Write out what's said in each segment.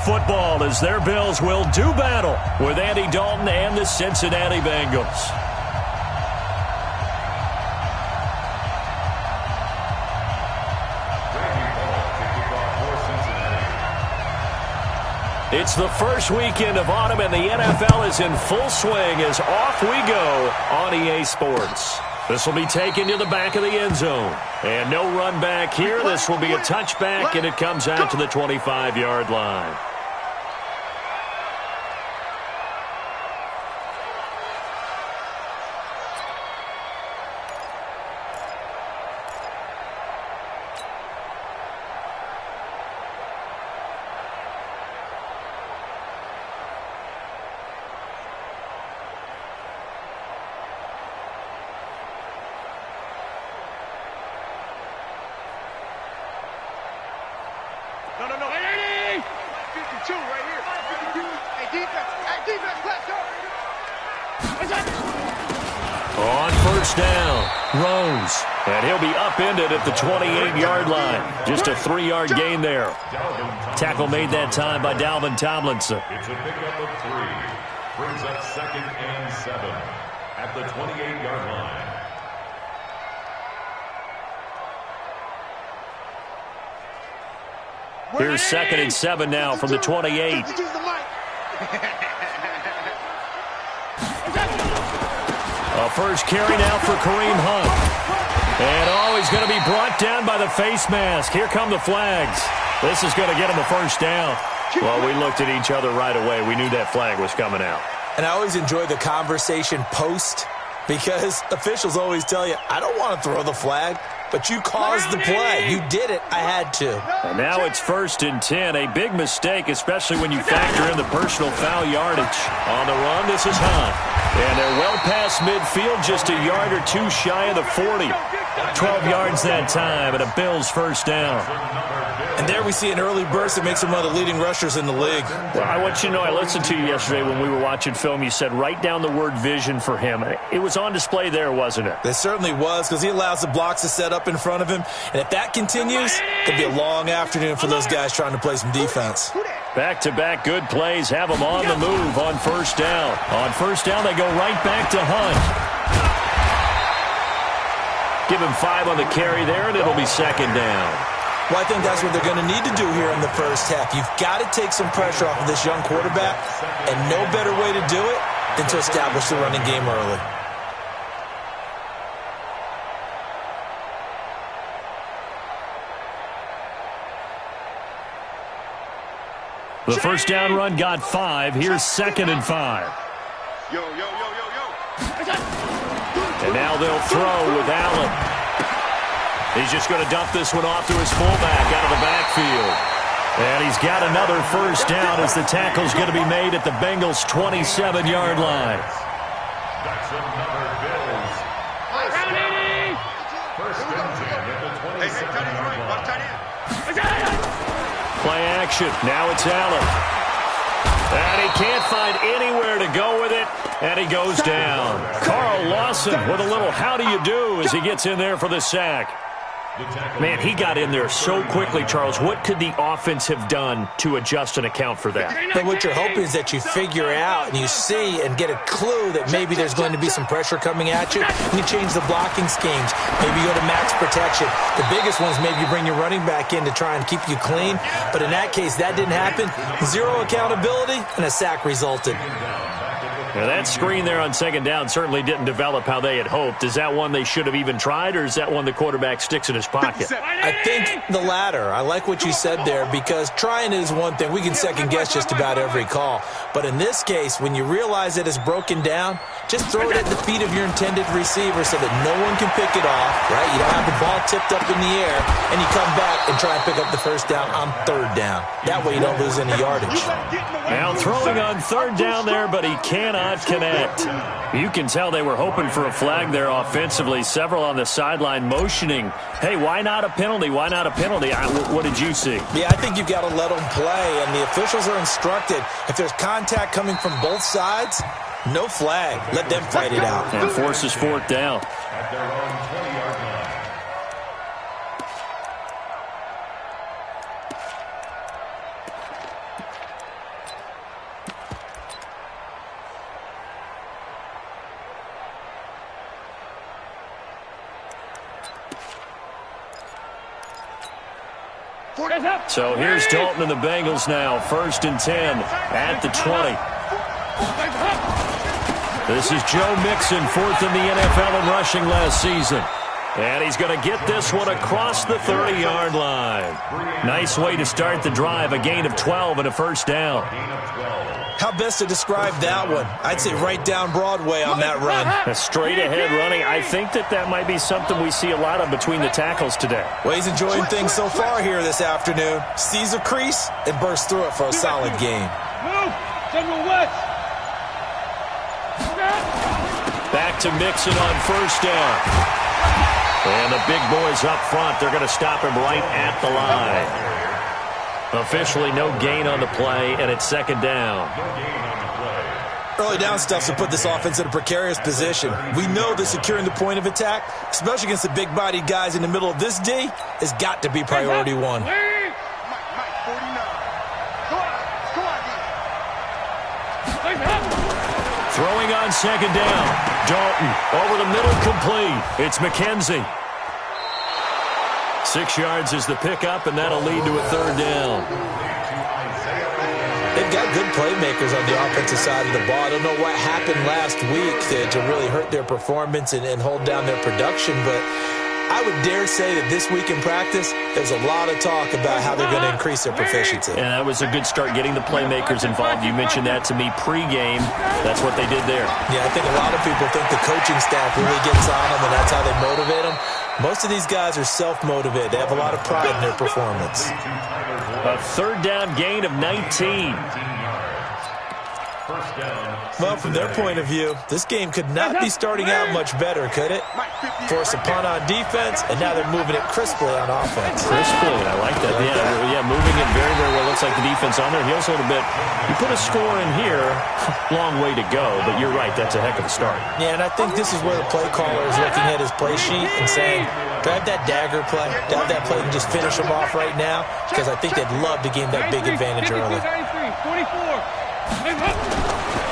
football as their Bills will do battle with Andy Dalton and the Cincinnati Bengals. It's the first weekend of autumn, and the NFL is in full swing as off we go on EA Sports. This will be taken to the back of the end zone. And no run back here. This will be a touchback, and it comes out to the 25-yard line. No. Hey, 52 right here. 52. Hey, defense, let's go. On first down, Rose. And he'll be upended at the 28-yard line. Just a 3-yard gain there. Tackle made that time by Dalvin Tomlinson. It's a pickup of 3. Brings up 2nd and 7 at the 28-yard line. Here's 2nd and 7 now from the 28. A first carry now for Kareem Hunt. And he's going to be brought down by the face mask. Here come the flags. This is going to get him a first down. Well, we looked at each other right away. We knew that flag was coming out. And I always enjoy the conversation post because officials always tell you, I don't want to throw the flag. But you caused the play. You did it. I had to. And now it's 1st and 10. A big mistake, especially when you factor in the personal foul yardage. On the run, this is Hunt. And they're well past midfield, just a yard or two shy of the 40. 12 yards that time, and a Bills first down. And there we see an early burst that makes him one of the leading rushers in the league. Well, I want you to know, I listened to you yesterday when we were watching film. You said write down the word vision for him. It was on display there, wasn't it? It certainly was, because he allows the blocks to set up in front of him. And if that continues, it could be a long afternoon for those guys trying to play some defense. Back-to-back good plays have them on the move on first down. On first down, they go right back to Hunt. Give him 5 on the carry there, and it'll be 2nd down. Well, I think that's what they're going to need to do here in the first half. You've got to take some pressure off of this young quarterback, and no better way to do it than to establish the running game early. The first down run got 5. Here's 2nd and 5. Yo. And now they'll throw with Allen. He's just going to dump this one off to his fullback out of the backfield. And he's got another first down as the tackle's going to be made at the Bengals' 27-yard line. That's another Bills. First and 10 at the 27-yard line. Play action. Now it's Allen. And he can't find anywhere to go with it. And he goes down. Carl Lawson with a little how do you do as he gets in there for the sack. Man, he got in there so quickly, Charles. What could the offense have done to adjust and account for that? But what you're hoping is that you figure out and you see and get a clue that maybe there's going to be some pressure coming at you. You change the blocking schemes. Maybe you go to max protection. The biggest one is maybe you bring your running back in to try and keep you clean. But in that case, that didn't happen. 0 accountability, and a sack resulted. Now that screen there on 2nd down certainly didn't develop how they had hoped. Is that one they should have even tried, or is that one the quarterback sticks in his pocket? I think the latter. I like what you said there, because trying is one thing. We can second-guess just about every call. But in this case, when you realize that it's broken down, just throw it at the feet of your intended receiver so that no one can pick it off, right? You don't have the ball tipped up in the air, and you come back and try and pick up the first down on 3rd down. That way you don't lose any yardage. Now throwing on 3rd down there, but he cannot connect. You can tell they were hoping for a flag there offensively. Several on the sideline motioning, hey, why not a penalty? Why not a penalty? What did you see? Yeah, I think you've got to let them play, and the officials are instructed. If there's contact coming from both sides, no flag. Let them fight it out. And forces 4th down. At their own 20-yard line. So here's Dalton and the Bengals now. 1st and 10 at the 20. This is Joe Mixon, 4th in the NFL in rushing last season. And he's going to get this one across the 30-yard line. Nice way to start the drive. A gain of 12 and a 1st down. How best to describe that one? I'd say right down Broadway on that run. A straight-ahead running. I think that might be something we see a lot of between the tackles today. Well, he's enjoying things so far here this afternoon. Sees a crease and bursts through it for a solid gain. Back to Mixon on 1st down. And the big boys up front, they're going to stop him right at the line. Officially no gain on the play, and it's 2nd down. Early down stuff to put this offense in a precarious position. We know that securing the point of attack, especially against the big-bodied guys in the middle of this D, has got to be priority one. Throwing on 2nd down. Dalton over the middle, complete. It's McKenzie. 6 yards is the pickup, and that'll lead to a 3rd down. They've got good playmakers on the offensive side of the ball. I don't know what happened last week to really hurt their performance and hold down their production, but I would dare say that this week in practice, there's a lot of talk about how they're going to increase their proficiency. And that was a good start, getting the playmakers involved. You mentioned that to me pregame. That's what they did there. Yeah, I think a lot of people think the coaching staff really gets on them, and that's how they motivate them. Most of these guys are self-motivated. They have a lot of pride in their performance. A 3rd down gain of 19. Well, from their point of view, this game could not be starting out much better, could it? Force a punt on defense, and now they're moving it crisply on offense. Crisply, I like that. Yeah, moving it very, very well. Looks like the defense on there heals a little bit. You put a score in here, long way to go, but you're right, that's a heck of a start. Yeah, and I think this is where the play caller is looking at his play sheet and saying, drive that dagger play, drive that play and just finish them off right now, because I think they'd love to gain that big advantage early.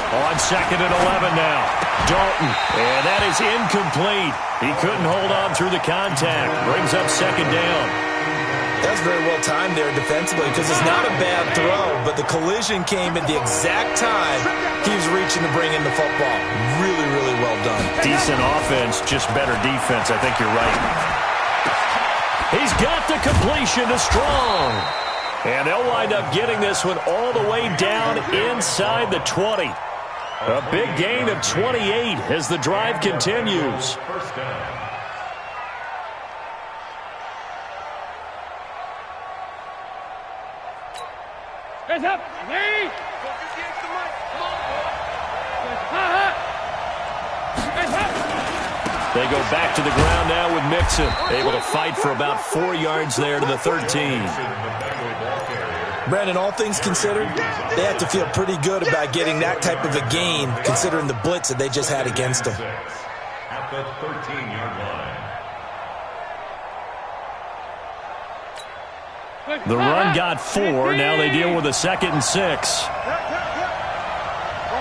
On 2nd and 11 now. Dalton, and that is incomplete. He couldn't hold on through the contact. Brings up 2nd down. That's very well timed there defensively, because it's not a bad throw, but the collision came at the exact time he was reaching to bring in the football. Really, really well done. Decent offense, just better defense. I think you're right. He's got the completion to Strong. And they'll wind up getting this one all the way down inside the 20. A big gain of 28 as the drive continues. 1st down. Hands up. Hey. They go back to the ground now with Mixon. Able to fight for about 4 yards there to the 13. Brandon, all things considered, they have to feel pretty good about getting that type of a gain, considering the blitz that they just had against them. At the 13-yard line. The run got 4. Now they deal with a 2nd and 6. Watch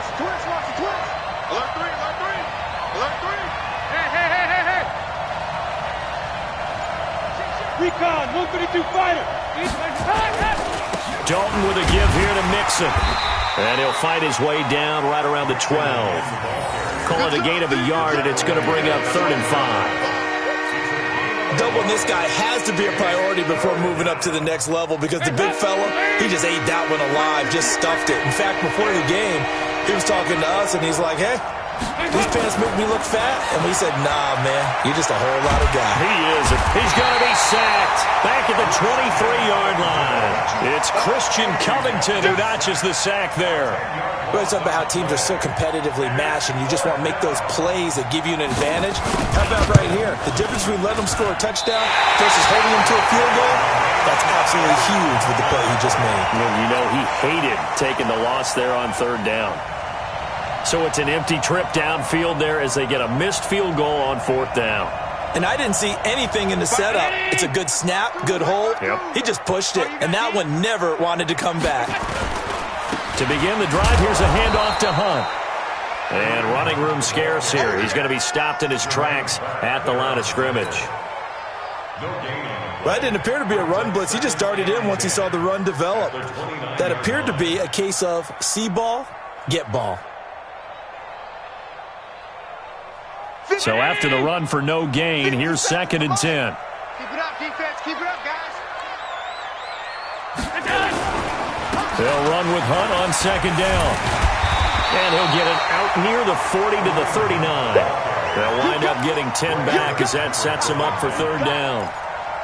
the twitch, watch the twitch. Alert 3, alert 3. Alert 3. Hey. Recon, 132 fighter. Dalton with a give here to Mixon. And he'll fight his way down right around the 12. Call it a gain of a yard, and it's going to bring up 3rd and 5. Doubling this guy has to be a priority before moving up to the next level, because the big fella, he just ate that one alive, just stuffed it. In fact, before the game, he was talking to us, and he's like, hey, these pants make me look fat. And we said, nah, man, you're just a whole lot of guy. He is. He's going to be sacked back at the 23-yard line. It's Christian Covington who notches the sack there. We always talk about how teams are so competitively matched, and you just want to make those plays that give you an advantage. How about right here? The difference between letting them score a touchdown versus holding them to a field goal, that's absolutely huge with the play he just made. You know, he hated taking the loss there on 3rd down. So it's an empty trip downfield there as they get a missed field goal on 4th down. And I didn't see anything in the setup. It's a good snap, good hold. Yep. He just pushed it, and that one never wanted to come back. To begin the drive, here's a handoff to Hunt. And running room scarce here. He's going to be stopped in his tracks at the line of scrimmage. No gain on the Well, that didn't appear to be a run blitz. He just darted in once he saw the run develop. That appeared to be a case of see ball, get ball. So after the run for no gain, here's 2nd and 10. Keep it up, defense. Keep it up, guys. They'll run with Hunt on 2nd down. And he'll get it out near the 40 to the 39. They'll wind up getting 10 back as that sets him up for 3rd down.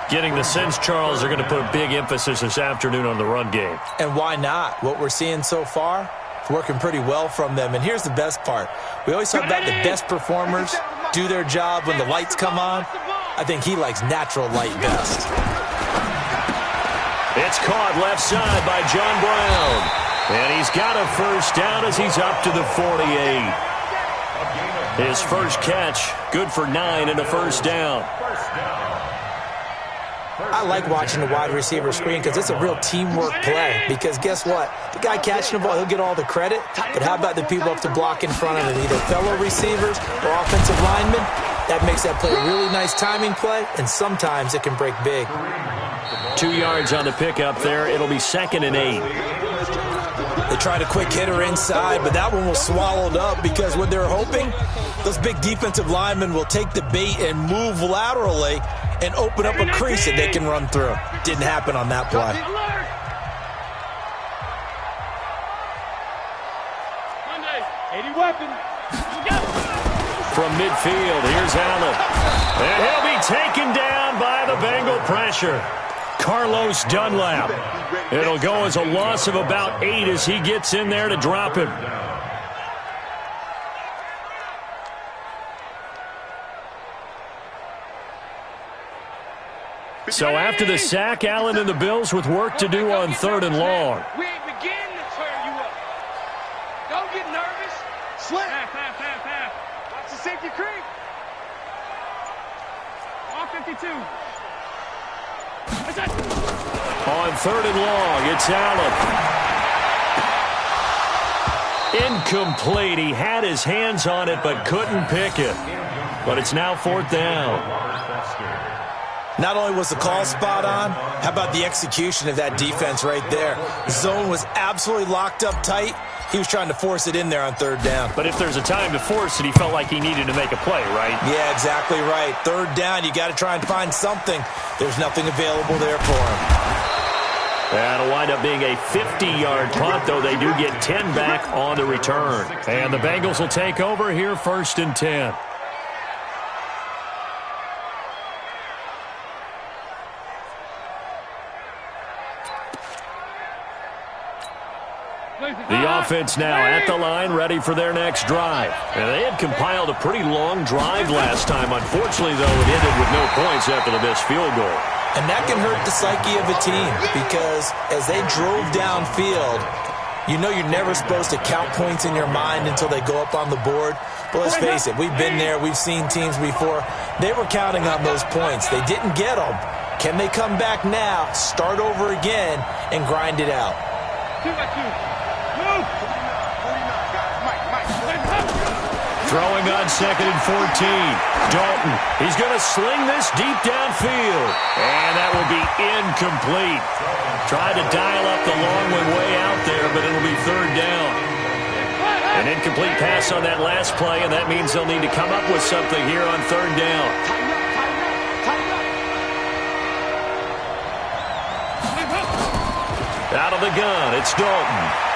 Getting the sense, Charles, they're going to put a big emphasis this afternoon on the run game. And why not? What we're seeing so far, it's working pretty well from them. And here's the best part. We always talk about the best performers do their job when the lights come on. I think he likes natural light best. It's caught left side by John Brown. And he's got a 1st down as he's up to the 48. His first catch, good for 9 and a 1st down. I like watching the wide receiver screen because it's a real teamwork play. Because guess what? The guy catching the ball, he'll get all the credit. But how about the people up to block in front of him, either fellow receivers or offensive linemen? That makes that play a really nice timing play, and sometimes it can break big. 2 yards on the pickup there. It'll be 2nd and 8. They tried a quick hitter inside, but that one was swallowed up because what they're hoping, those big defensive linemen will take the bait and move laterally and open up a crease that they can run through. Didn't happen on that play. From midfield, here's Allen. And he'll be taken down by the Bengal pressure. Carlos Dunlap. It'll go as a loss of about 8 as he gets in there to drop him. So after the sack, Allen and the Bills with work to do on 3rd and long. We ain't beginning to turn you up. Don't get nervous. Slip. Watch the safety creep. All 52. On 3rd and long, it's Allen. Incomplete. He had his hands on it but couldn't pick it. But it's now 4th down. Not only was the call spot on, how about the execution of that defense right there? The zone was absolutely locked up tight. He was trying to force it in there on 3rd down. But if there's a time to force it, he felt like he needed to make a play, right? Yeah, exactly right. 3rd down, you got to try and find something. There's nothing available there for him. That'll wind up being a 50-yard punt, though they do get 10 back on the return. And the Bengals will take over here 1st and 10. The offense now at the line, ready for their next drive. And they had compiled a pretty long drive last time. Unfortunately, though, it ended with no points after the missed field goal. And that can hurt the psyche of a team because as they drove downfield, you know you're never supposed to count points in your mind until they go up on the board. But let's face it, we've been there. We've seen teams before. They were counting on those points. They didn't get them. Can they come back now, start over again, and grind it out? 2 by 2. Throwing on 2nd and 14. Dalton, he's going to sling this deep downfield. And that will be incomplete. Tried to dial up the long one way out there, but it'll be 3rd down. An incomplete pass on that last play, and that means they'll need to come up with something here on 3rd down. Out of the gun, it's Dalton.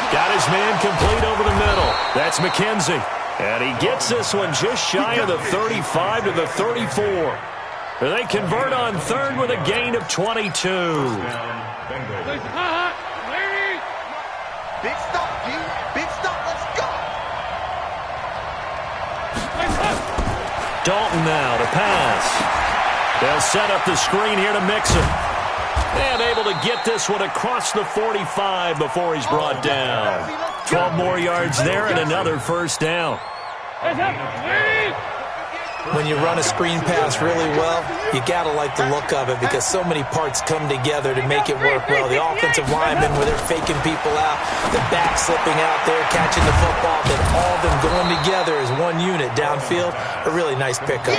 Got his man complete over the middle. That's McKenzie. And he gets this one just shy of the 35 to the 34. They convert on 3rd with a gain of 22. Big stop, D. Big stop. Let's go. Dalton now to pass. They'll set up the screen here to Mixon. And able to get this one across the 45 before he's brought down. 12 more yards there and another 1st down. When you run a screen pass really well, you got to like the look of it because so many parts come together to make it work well. The offensive linemen where they're faking people out, the back slipping out there, catching the football, then all of them going together as one unit downfield. A really nice pickup.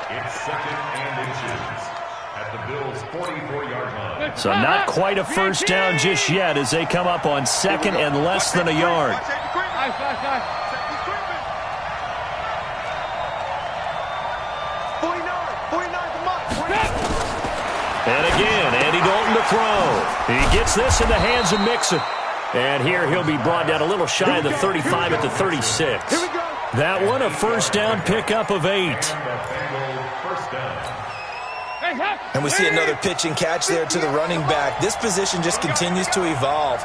It's 2nd and inches at the Bills' 44-yard line. So not quite a first down just yet as they come up on 2nd and less than a yard. And again, Andy Dalton to throw. He gets this in the hands of Mixon. And here he'll be brought down a little shy of the 35 at the 36. That one a first down pickup of 8. And we see another pitch and catch there to the running back. This position just continues to evolve.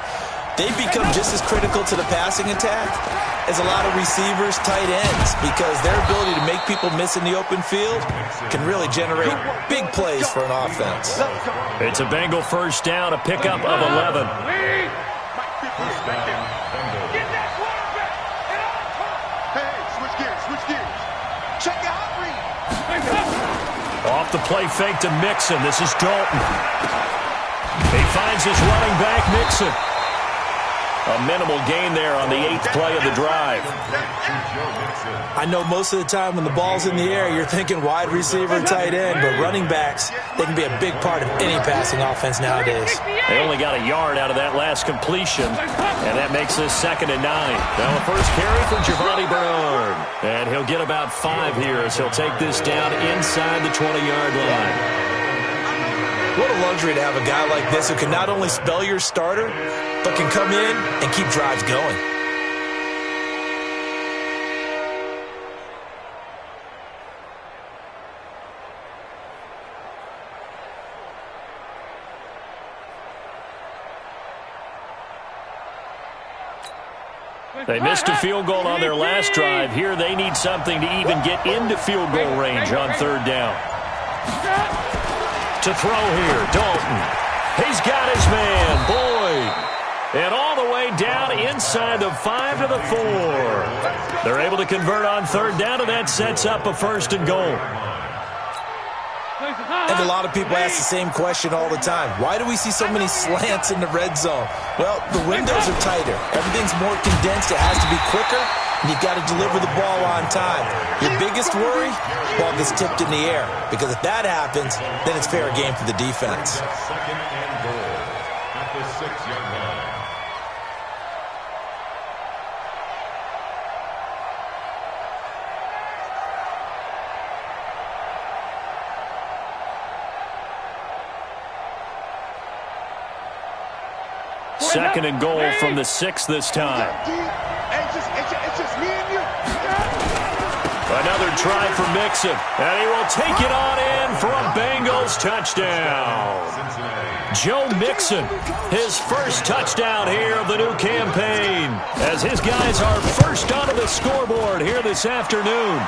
They've become just as critical to the passing attack as a lot of receivers, tight ends, because their ability to make people miss in the open field can really generate big plays for an offense. It's a Bengal first down, a pickup of 11. Off the play fake to Mixon. This is Dalton. He finds his running back, Mixon. A minimal gain there on the 8th play of the drive. I know most of the time when the ball's in the air, you're thinking wide receiver, tight end, but running backs, they can be a big part of any passing offense nowadays. They only got a yard out of that last completion, and that makes this 2nd and 9. Now the first carry for Giovanni Bernard, and he'll get about 5 here as he'll take this down inside the 20-yard line. What a luxury to have a guy like this who can not only spell your starter, but can come in and keep drives going. They missed a field goal on their last drive. Here they need something to even get into field goal range on 3rd down. To throw here, Dalton. He's got his man, Boyd. And all the way down inside the 5 to the 4. They're able to convert on 3rd down, and that sets up a 1st and goal. And a lot of people ask the same question all the time. Why do we see so many slants in the red zone? Well, the windows are tighter. Everything's more condensed. It has to be quicker, and you've got to deliver the ball on time. Your biggest worry? Ball gets tipped in the air. Because if that happens, then it's fair game for the defense. 2nd and goal at the 6-yard line. Second and goal from the 6 this time. It's just me and you. Another try for Mixon, and he will take it on in for a Bengals touchdown. Joe Mixon, his first touchdown here of the new campaign, as his guys are first onto the scoreboard here this afternoon.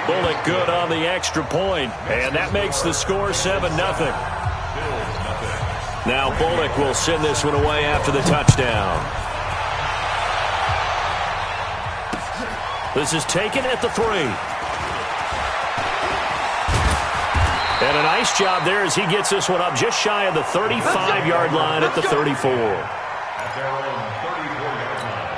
Bullock good on the extra point, and that makes the score 7-0. Now Bullock will send this one away after the touchdown. This is taken at the 3. And a nice job there as he gets this one up just shy of the 35-yard line at the 34. At their own 34-yard line.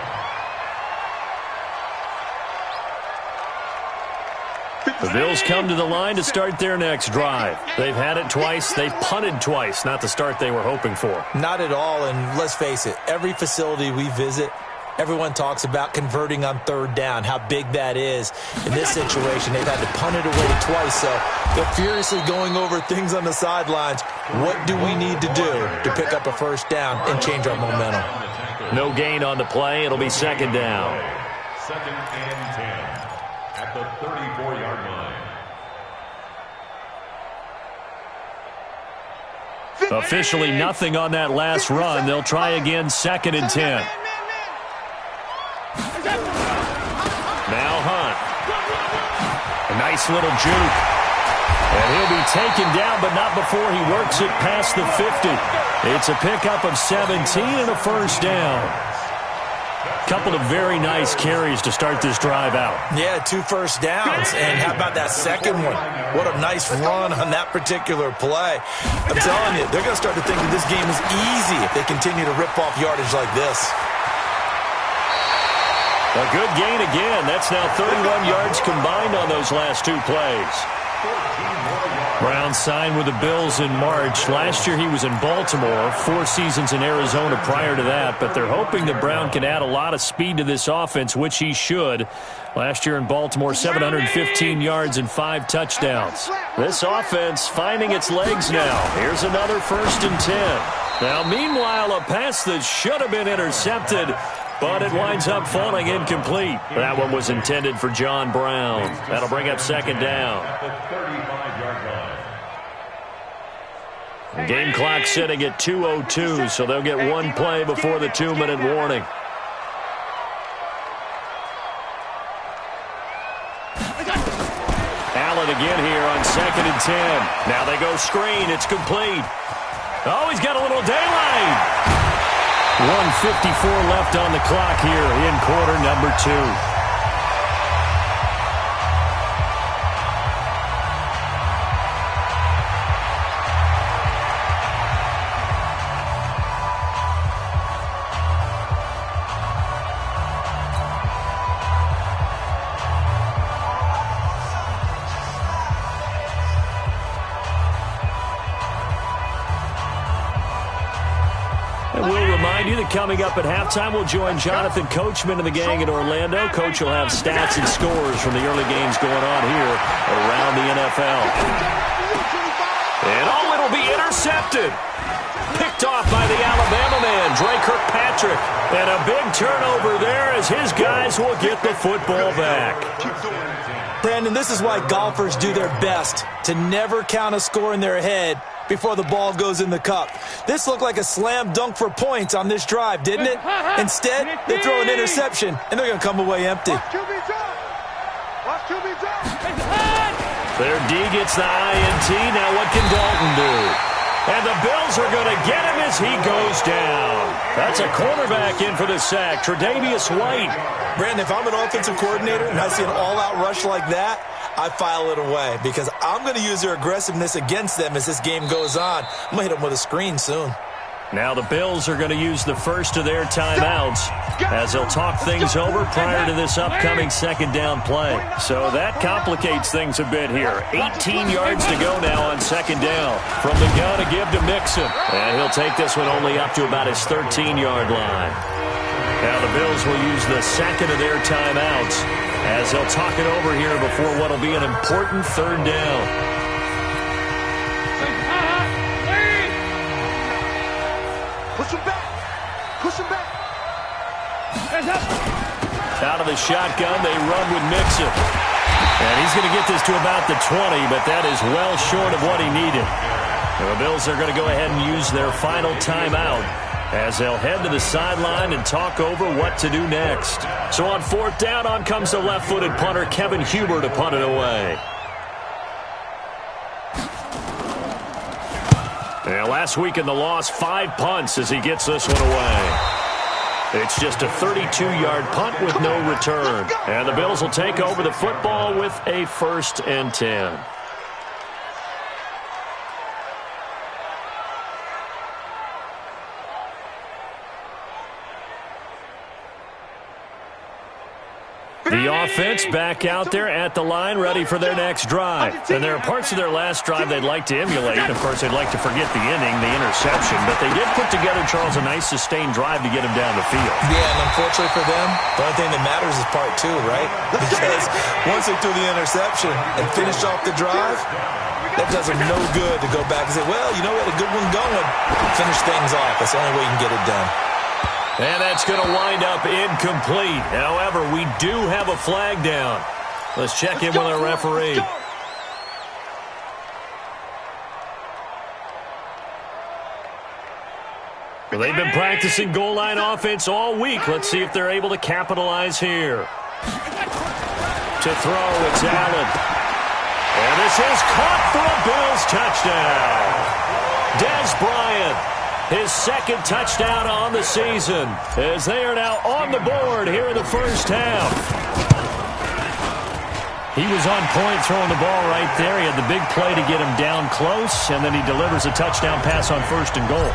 The Bills come to the line to start their next drive. They've had it twice. They've punted twice. Not the start they were hoping for. Not at all, and let's face it, every facility we visit, everyone talks about converting on 3rd down, how big that is. In this situation, they've had to punt it away twice, so they're furiously going over things on the sidelines. What do we need to do to pick up a 1st down and change our momentum? No gain on the play. It'll be 2nd down. 2nd and 10 at the 34-yard line. Officially nothing on that last run. They'll try again, 2nd and 10. Now Hunt. A nice little juke. And he'll be taken down, but not before he works it past the 50. It's a pickup of 17 and a 1st down. Couple of very nice carries to start this drive out. Yeah, 2 first downs. And how about that second one? What a nice run on that particular play. I'm telling you, they're going to start to think that this game is easy if they continue to rip off yardage like this. A good gain again. That's now 31 yards combined on those last 2 plays. Brown signed with the Bills in March. Last year he was in Baltimore, 4 seasons in Arizona prior to that, but they're hoping that Brown can add a lot of speed to this offense, which he should. Last year in Baltimore, 715 yards and 5 touchdowns. This offense finding its legs now. Here's another 1st and 10. Now, meanwhile, a pass that should have been intercepted, but it winds up falling incomplete. That one was intended for John Brown. That'll bring up 2nd down. Game clock sitting at 2:02, so they'll get 1 play before the 2-minute warning. Allen again here on 2nd and 10. Now they go screen. It's complete. Oh, he's got a little daylight. 1:54 left on the clock here in quarter number 2. Coming up at halftime, we'll join Jonathan Coachman and the gang in Orlando. Coach will have stats and scores from the early games going on here around the NFL. And it'll be intercepted. Picked off by the Alabama man, Dre Kirkpatrick. And a big turnover there as his guys will get the football back. Brandon, this is why golfers do their best to never count a score in their head before the ball goes in the cup. This looked like a slam dunk for points on this drive, didn't it? Instead, they throw an interception, and they're going to come away empty. Their D gets the INT. Now what can Dalton do? And the Bills are going to get him as he goes down. That's a cornerback in for the sack, Tre'Davious White. Brandon, if I'm an offensive coordinator and I see an all-out rush like that, I file it away because I'm going to use their aggressiveness against them as this game goes on. I'm going to hit them with a screen soon. Now the Bills are going to use the first of their timeouts as they'll talk things over prior to this upcoming 2nd down play. So that complicates things a bit here. 18 yards to go now on 2nd down. From the gun to give to Mixon. And he'll take this one only up to about his 13-yard line. Now the Bills will use the 2nd of their timeouts as they'll talk it over here before what will be an important 3rd down. Push him back. Push him back. Out of the shotgun, they run with Mixon. And he's going to get this to about the 20, but that is well short of what he needed. And the Bills are going to go ahead and use their final timeout as they'll head to the sideline and talk over what to do next. So on 4th down, on comes the left-footed punter, Kevin Huber, to punt it away. Yeah, last week in the loss, 5 punts as he gets this one away. It's just a 32-yard punt with no return. And the Bills will take over the football with a 1st and 10. The offense back out there at the line, ready for their next drive. And there are parts of their last drive they'd like to emulate. Of course, they'd like to forget the inning, the interception. But they did put together, Charles, a nice sustained drive to get him down the field. Yeah, and unfortunately for them, the only thing that matters is part 2, right? Because once they threw the interception and finished off the drive, that does them no good to go back and say, well, you know, we had a good one going. Finish things off. That's the only way you can get it done. And that's going to wind up incomplete. However, we do have a flag down. Let's check in with our referee. Well, they've been practicing goal line offense all week. Let's see if they're able to capitalize here. To throw, it's Allen. And this is caught for a Bills touchdown. Dez Bryant. His 2nd touchdown on the season as they are now on the board here in the 1st half. He was on point throwing the ball right there. He had the big play to get him down close, and then he delivers a touchdown pass on 1st and goal.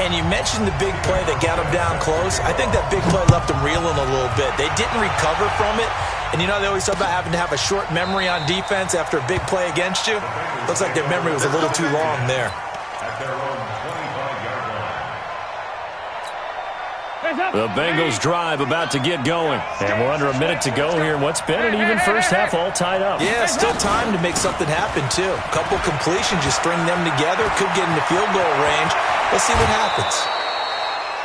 And you mentioned the big play that got them down close. I think that big play left them reeling a little bit. They didn't recover from it. And you know, they always talk about having to have a short memory on defense after a big play against you. Looks like their memory was a little too long there. At their own 25-yard line. The Bengals drive about to get going. And we're under a minute to go here in what's been an even first half, all tied up. Yeah, still time to make something happen, too. A couple completions, you string them together, could get into field goal range. Let's see what happens.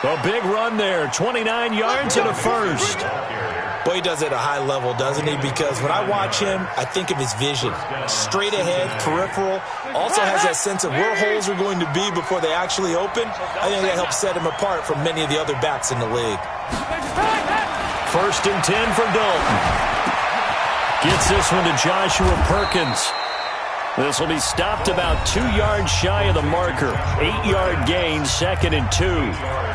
A big run there, 29 yards and a first. Boy, he does it at a high level, doesn't he? Because when I watch him, I think of his vision. Straight ahead, peripheral. Also has that sense of where holes are going to be before they actually open. I think that helps set him apart from many of the other backs in the league. 1st and 10 for Dalton. Gets this one to Joshua Perkins. This will be stopped about 2 yards shy of the marker. 8-yard gain, 2nd and 2.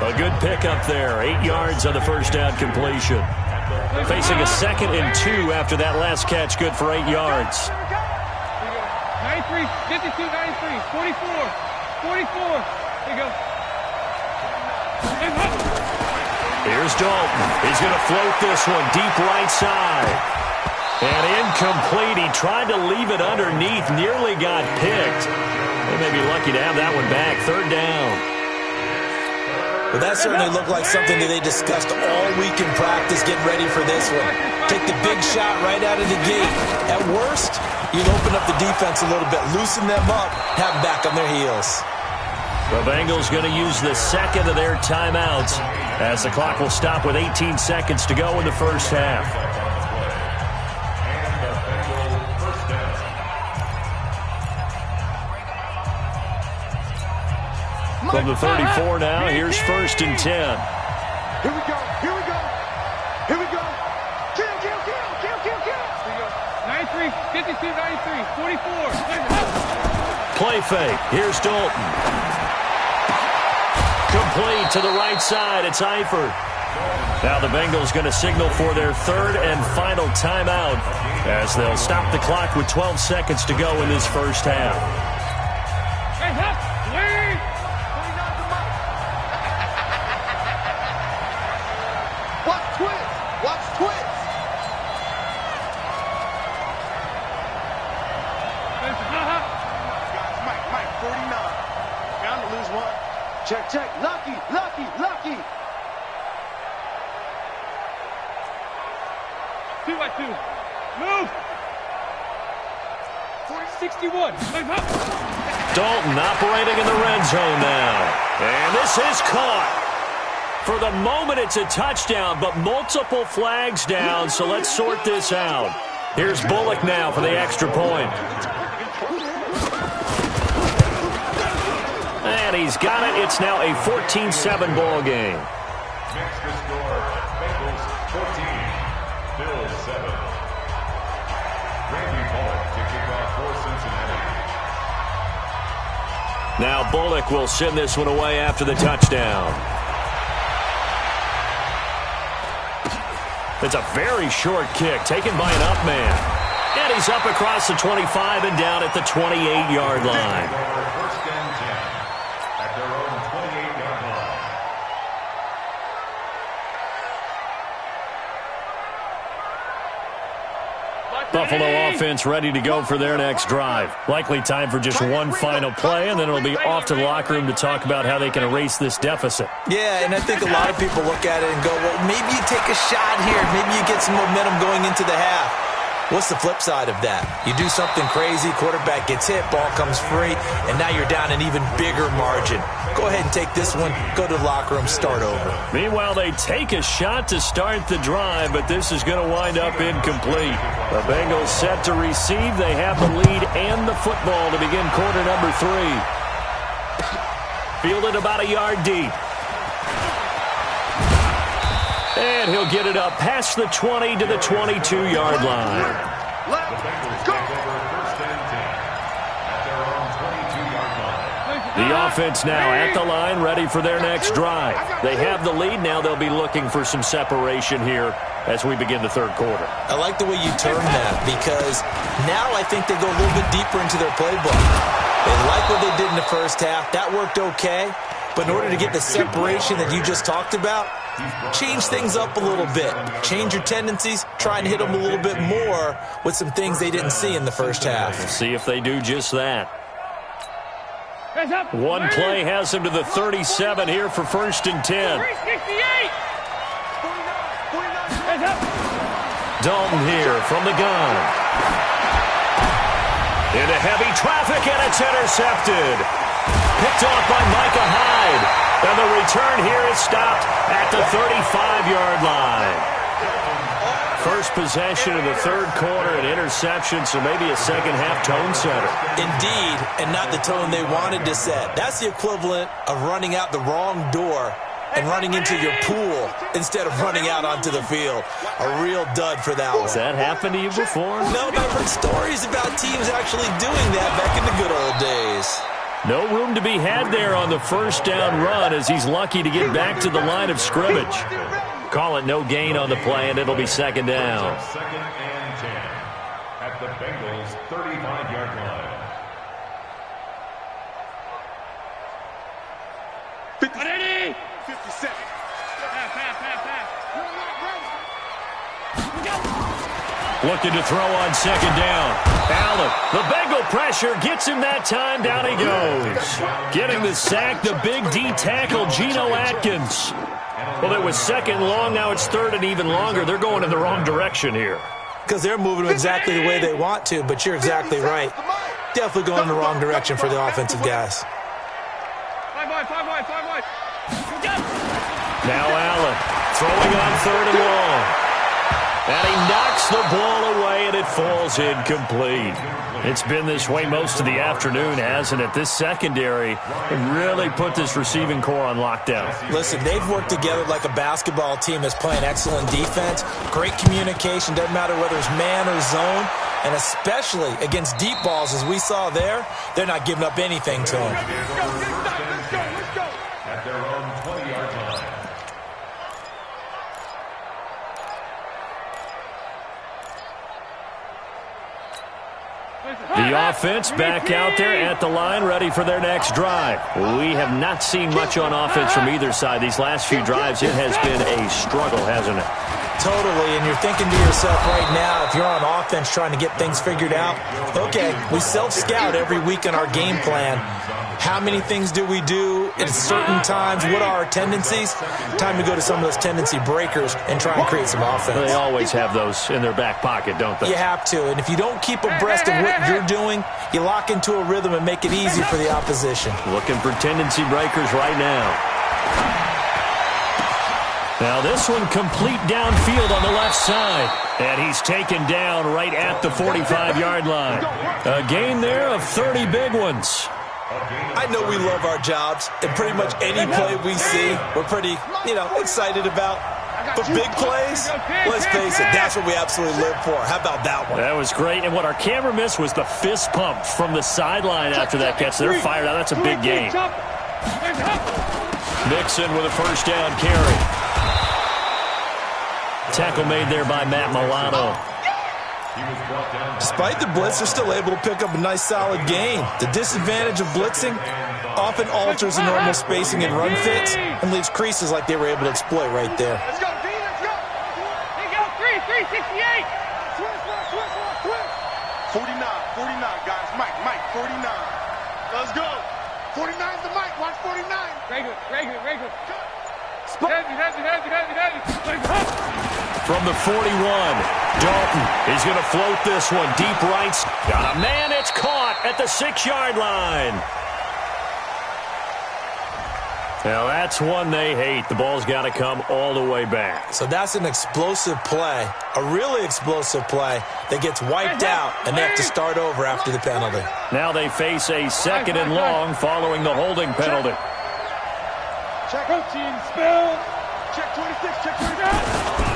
A good pickup there. 8 yards on the first down completion. Facing a 2nd and 2 after that last catch, good for 8 yards. 93, 52, 93, 44, 44. There you go. Here's Dalton. He's going to float this one deep right side. And incomplete. He tried to leave it underneath, nearly got picked. They may be lucky to have that one back. 3rd down. Well, that certainly looked like something that they discussed all week in practice, getting ready for this one. Take the big shot right out of the gate. At worst, you'd open up the defense a little bit, loosen them up, have them back on their heels. The Bengals going to use the 2nd of their timeouts as the clock will stop with 18 seconds to go in the first half. From the 34 now, here's 1st and 10. Here we go. Here we go. Here we go. Kill, kill, kill, kill, kill, kill. Here we go. 93, 52, 93, 44. Play fake. Here's Dalton. Complete to the right side. It's Eifert. Now the Bengals going to signal for their 3rd and final timeout as they'll stop the clock with 12 seconds to go in this first half. Hey, hop, lead. Watch twist. Watch twist. Mike, 49. Bound to lose one. Check, check. Lucky, lucky, lucky. 2 by 2. Move. 61. Dalton operating in the red zone now. And this is caught. For the moment, it's a touchdown, but multiple flags down, so let's sort this out. Here's Bullock now for the extra point. And he's got it. It's now a 14-7 ball game. Next to score, Bengals 14, Bills 7. Randy Bullock to kick off for Cincinnati. Now Bullock will send this one away after the touchdown. It's a very short kick taken by an up man. And he's up across the 25 and down at the 28-yard line. First and 10 at their own 28-yard line. Buffalo offense ready to go for their next drive. Likely time for just one final play, and then it'll be off to the locker room to talk about how they can erase this deficit. Yeah, and I think a lot of people look at it and go, well, maybe you take a shot here. Maybe you get some momentum going into the half. What's the flip side of that? You do something crazy, quarterback gets hit, ball comes free, and now you're down an even bigger margin. Go ahead and take this one, go to the locker room, start over. Meanwhile, they take a shot to start the drive, but this is going to wind up incomplete. The Bengals set to receive. They have the lead and the football to begin quarter number 3. Fielded about a yard deep. And he'll get it up past the 20 to the 22-yard line. The Bengals take over first and 10 at their own 22-yard line. The offense now at the line, ready for their next drive. They have the lead. Now they'll be looking for some separation here as we begin the third quarter. I like the way you term that, because now I think they go a little bit deeper into their playbook. They like what they did in the first half. That worked okay. But in order to get the separation that you just talked about, change things up a little bit. Change your tendencies, try and hit them a little bit more with some things they didn't see in the first half. We'll see if they do just that. One play has him to the 37 here for 1st and 10. Dalton here from the gun. Into heavy traffic, and it's intercepted. Picked off by Micah Hyde. And the return here is stopped at the 35-yard line. First possession of the third quarter, an interception, so maybe a second-half tone setter. Indeed, and not the tone they wanted to set. That's the equivalent of running out the wrong door and running into your pool instead of running out onto the field. A real dud for that one. Has that happened to you before? No, but I've heard stories about teams actually doing that back in the good old days. No room to be had there on the first down run as he's lucky to get back to the line of scrimmage. Call it no gain on the play, and it'll be second down. Second and 10 at the Bengals' 35-yard line. 57. Looking to throw on second down. Allen, the Bengal pressure gets him that time. Down he goes. Getting the sack, the big D tackle, Geno Atkins. Well, it was second long. Now it's third and even longer. They're going in the wrong direction here. Because they're moving exactly the way they want to, but you're exactly right. Definitely going in the wrong direction for the offensive guys. 5 wide. Now Allen throwing on third and long. And he knocks the ball away, and it falls incomplete. It's been this way most of the afternoon, hasn't it? This secondary really put this receiving core on lockdown. Listen, they've worked together like a basketball team that's playing excellent defense. Great communication, doesn't matter whether it's man or zone. And especially against deep balls, as we saw there, they're not giving up anything to them. Let's go. At their own 20-yard line. The offense back out there at the line, ready for their next drive. We have not seen much on offense from either side. These last few drives, it has been a struggle, hasn't it? Totally, and you're thinking to yourself right now, if you're on offense trying to get things figured out, okay, we self-scout every week in our game plan. How many things do we do at certain times? What are our tendencies? Time to go to some of those tendency breakers and try and create some offense. They always have those in their back pocket, don't they? You have to, and if you don't keep abreast of what you're doing, you lock into a rhythm and make it easy for the opposition. Looking for tendency breakers right now. Now this one complete downfield on the left side. And he's taken down right at the 45-yard line. A gain there of 30 big ones. I know we love our jobs, and pretty much any play we see, we're pretty, excited about. But big plays, let's face it, that's what we absolutely live for. How about that one? That was great, and what our camera missed was the fist pump from the sideline after that catch. They're fired out. That's a big gain. Mixon with a first down carry. Tackle made there by Matt Milano. Despite the blitz, they're still able to pick up a nice, solid gain. The disadvantage of blitzing often alters the normal spacing and run fits and leaves creases like they were able to exploit right there. Let's go, D, let's go. They go, 368. Twist. 49, guys. Mike, 49. Let's go. 49's the Mike. Watch 49. Regular. From the 41, Dalton is going to float this one. Deep right. Got a man. It's caught at the 6-yard line. Now, that's one they hate. The ball's got to come all the way back. So that's an explosive play, a really explosive play that gets wiped out, and they have to start over after the penalty. Now they face a second and long following the holding penalty. Check 15, spill. Check 26, check 26.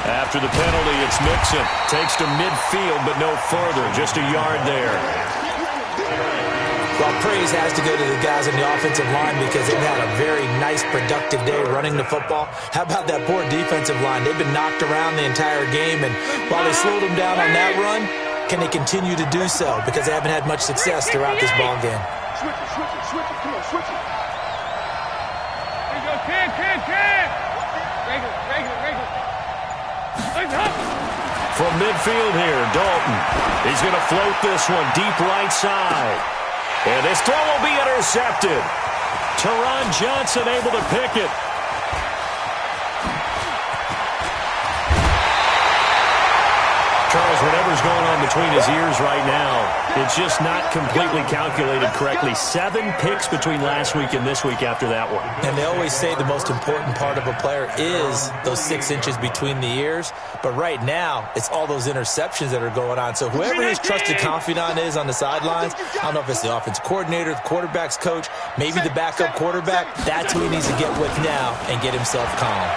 After the penalty, it's Mixon. Takes to midfield, but no further. Just a yard there. Well, praise has to go to the guys on the offensive line because they've had a very nice, productive day running the football. How about that poor defensive line? They've been knocked around the entire game, and while they slowed them down on that run, can they continue to do so? Because they haven't had much success throughout this ball game. Switch it. Come on, switch it. From midfield here, Dalton. He's going to float this one deep right side. And this throw will be intercepted. Teron Johnson able to pick it. Charles, whatever's going on between his ears right now, it's just not completely calculated correctly. 7 picks between last week and this week after that one. And they always say the most important part of a player is those 6 inches between the ears. But right now, it's all those interceptions that are going on. So whoever his trusted confidant is on the sidelines, I don't know if it's the offensive coordinator, the quarterback's coach, maybe the backup quarterback, that's who he needs to get with now and get himself calm.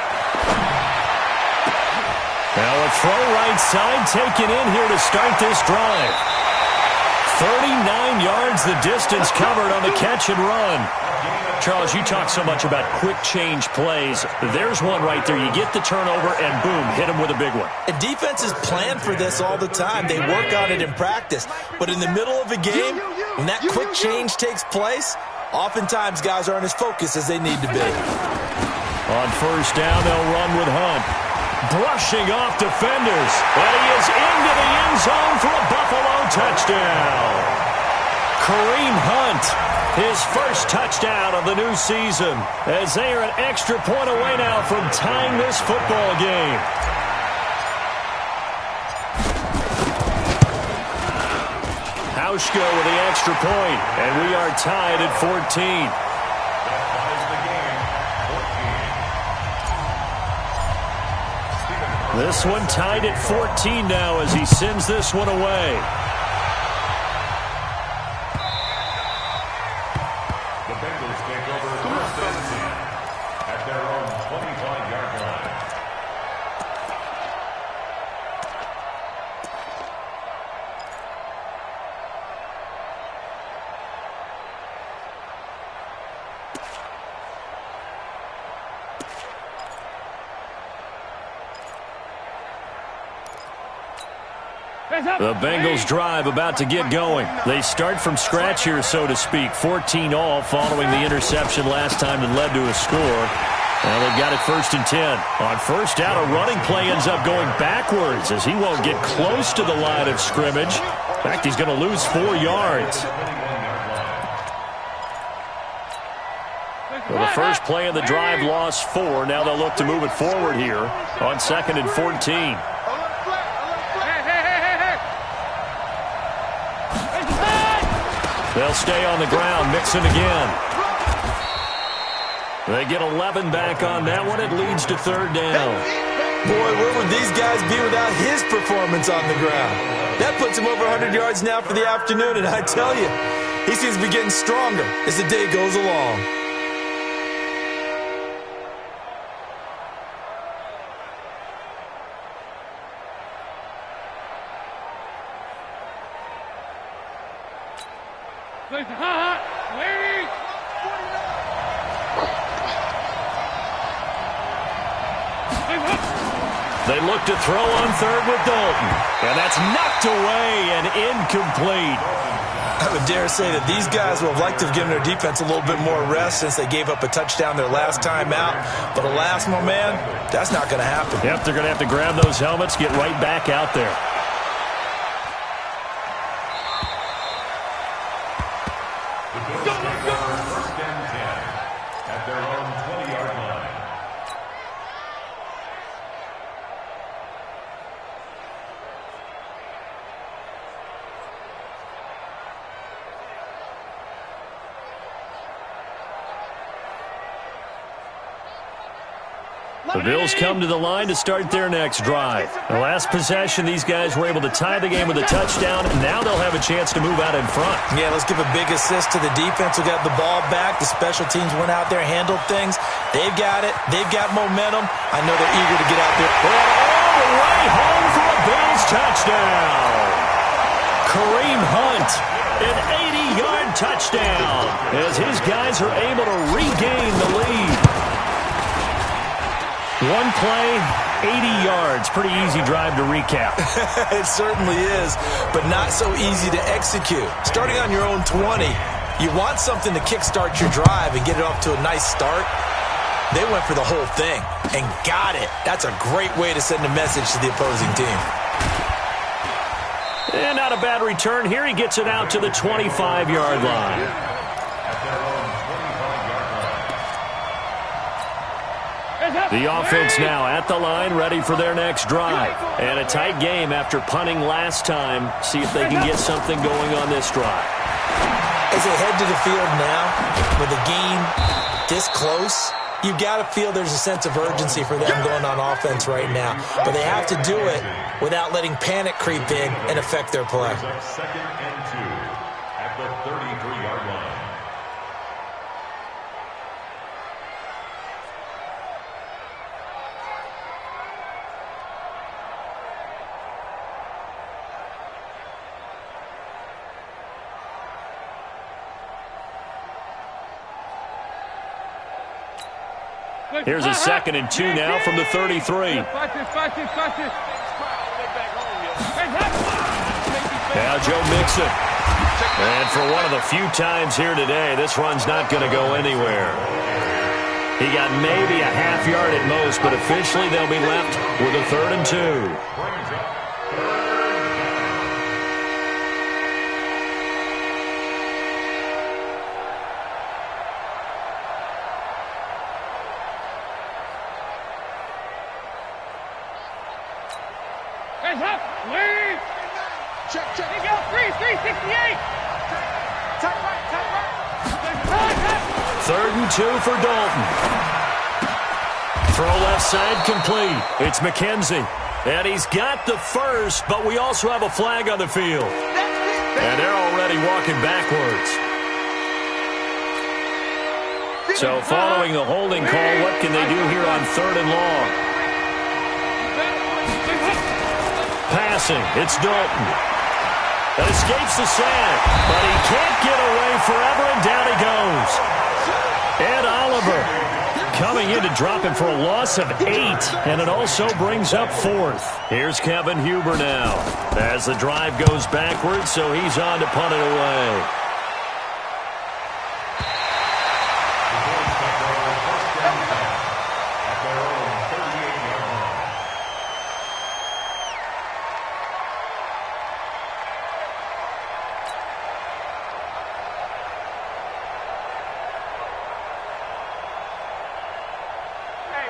Now a throw right side taken in here to start this drive. 39 yards the distance covered on the catch and run. Charles, you talk so much about quick change plays. There's one right there. You get the turnover and boom, hit him with a big one. And defenses plan for this all the time. They work on it in practice. But in the middle of a game, when that quick change takes place, oftentimes guys aren't as focused as they need to be. On first down, they'll run with Hunt. Brushing off defenders. And he is into the end zone for a Buffalo touchdown. Kareem Hunt, his first touchdown of the new season, as they are an extra point away now from tying this football game. Hauschka with the extra point, and we are tied at 14. This one tied at 14 now as he sends this one away. The Bengals take over first and 10 at their own 25-yard line. The Bengals drive about to get going. They start from scratch here, so to speak. 14 all following the interception last time that led to a score. Now they've got it first and 10. On first down, a running play ends up going backwards as he won't get close to the line of scrimmage. In fact, he's going to lose 4 yards. Well, the first play of the drive lost 4. Now they'll look to move it forward here on second and 14. They'll stay on the ground, Mixon again. They get 11 back on that one. It leads to third down. Boy, where would these guys be without his performance on the ground? That puts him over 100 yards now for the afternoon, and I tell you, he seems to be getting stronger as the day goes along. They look to throw on third with Dalton. And that's knocked away and incomplete. I would dare say that these guys would have liked to have given their defense a little bit more rest since they gave up a touchdown their last time out. But alas, my man, that's not going to happen. Yep, they're going to have to grab those helmets, get right back out there. First and 10 at their own 20-yard line. The Bills come to the line to start their next drive. The last possession, these guys were able to tie the game with a touchdown, and now they'll have a chance to move out in front. Yeah, let's give a big assist to the defense who got the ball back. The special teams went out there, handled things. They've got it. They've got momentum. I know they're eager to get out there. All the way home for a Bills touchdown. Kareem Hunt, an 80-yard touchdown, as his guys are able to regain the lead. One play, 80 yards. Pretty easy drive to recap. It certainly is, but not so easy to execute. Starting on your own 20, you want something to kickstart your drive and get it off to a nice start. They went for the whole thing and got it. That's a great way to send a message to the opposing team. And not a bad return here. He gets it out to the 25-yard line. The offense now at the line, ready for their next drive. And a tight game after punting last time. See if they can get something going on this drive. As they head to the field now, with the game this close, you've got to feel there's a sense of urgency for them going on offense right now. But they have to do it without letting panic creep in and affect their play. Second and 2 at the 33-yard line. Here's a 2nd and 2 now from the 33. Now Joe Mixon. And for one of the few times here today, this run's not going to go anywhere. He got maybe a half yard at most, but officially they'll be left with a 3rd and 2. Check. They go 368. Tight right. 3rd and 2 for Dalton. Throw left side complete. It's McKenzie. And he's got the first, but we also have a flag on the field. And they're already walking backwards. So following the holding call, what can they do here on 3rd and long? Passing. It's Dalton. That escapes the sack, but he can't get away forever, and down he goes. Ed Oliver coming in to drop him for a loss of 8, and it also brings up 4th. Here's Kevin Huber now as the drive goes backwards, so he's on to punt it away.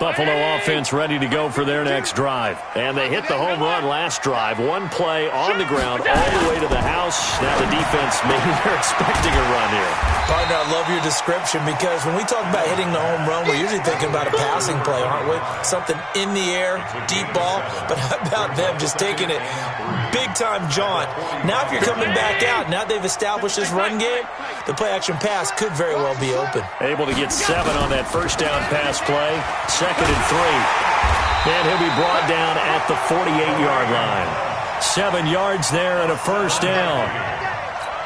Buffalo offense ready to go for their next drive. And they hit the home run last drive. One play on the ground all the way to the house. Now the defense, maybe they're expecting a run here. Partner, I love your description because when we talk about hitting the home run, we're usually thinking about a passing play, aren't we? Something in the air, deep ball. But how about them just taking it big-time jaunt? Now if you're coming back out, now they've established this run game, the play-action pass could very well be open. Able to get 7 on that first down pass play. 2nd and 3. And he'll be brought down at the 48-yard line. 7 yards there and a first down.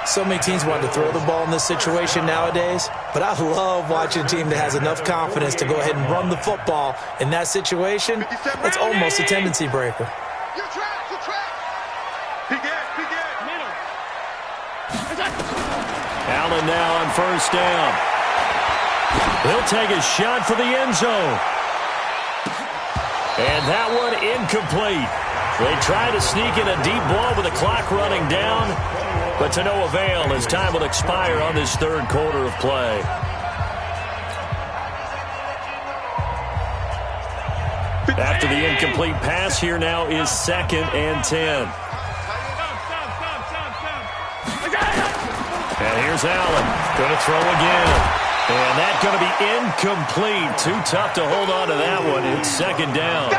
So many teams want to throw the ball in this situation nowadays, but I love watching a team that has enough confidence to go ahead and run the football in that situation. It's almost a tendency breaker. Allen now on first down. He'll take a shot for the end zone. And that one incomplete. They try to sneak in a deep ball with the clock running down, but to no avail as time will expire on this 3rd quarter of play. After the incomplete pass, here now is 2nd and 10. And here's Allen. Going to throw again. And that's going to be incomplete. Too tough to hold on to that one. It's 2nd down.